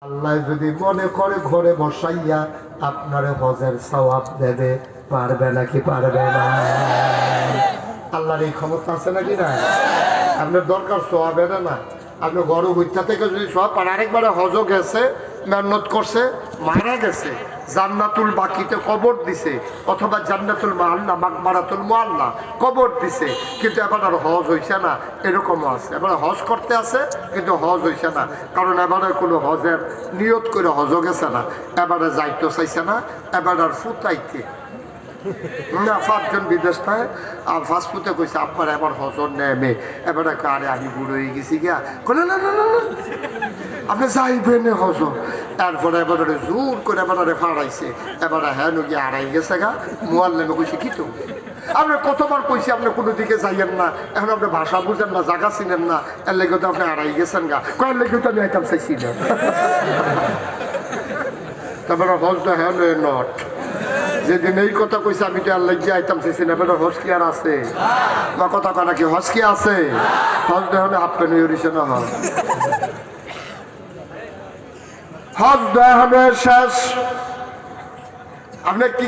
আল্লাহ যদি মনে করে ঘরে বসাইয়া আপনারে হজের সওয়াব দেবে, পারবে নাকি পারবে না? আল্লাহর এই ক্ষমতা আছে নাকি না? আপনার দরকার সওয়াবের না, আপনি গরু হত্যা থেকে যদি সব আর আরেকবারে হজও গেছে, মেহনত করছে, মারা গেছে, জান্নাতুল বাকিতে কবর দিছে, অথবা জান্নাতুল মাআল্লা মাকবারাতুল মুআল্লা কবর দিছে, কিন্তু এবার আর হজ হইছে না, এরকমও আছে। এবার হজ করতে আছে কিন্তু হজ হইছে না, কারণ এবারে কোনো হজের নিয়ত করে হজও গেছে না, এবারে যাইতে চাইছে না, এবার আর ফুটাইতে না। পাঁচজন বিদেশ থাকে আর ফাস্টফুডে কইছে আপনার এবার হজর নেমে, এবারে আরে আমি বুড়ো হয়ে গেছি গিয়া না না না না আপনি যাইবেন হজর। তারপরে এবারে জোর করে এবারে ফাড়াইছে, এবারে হ্যাঁ গিয়ে আড়াই গেছে গা। মোয়াল্লেমে কইছে কি তো আপনি কতবার কইছি আপনি কোনো দিকে যাইয়েন না, এখন আপনি ভাষা বুঝেন না, জায়গা চিনেন না, এর লেগে তো আপনি আড়াই গেছেন গা। কয়ের লেগে তো আমি আইতাম চাইছি না। তারপরে হজটা হ্যাঁ নট যেদিন এই কথা কইছে আমি তো আর লেগে আইতাম চাইছি না, এবার হজ কি আর আছে বা কথা কয় নাকি হজ কি আছে? হজ দেহনে হাফ প্যান্ট হইছে না, হজ দেহনে শেষ। আপনি কি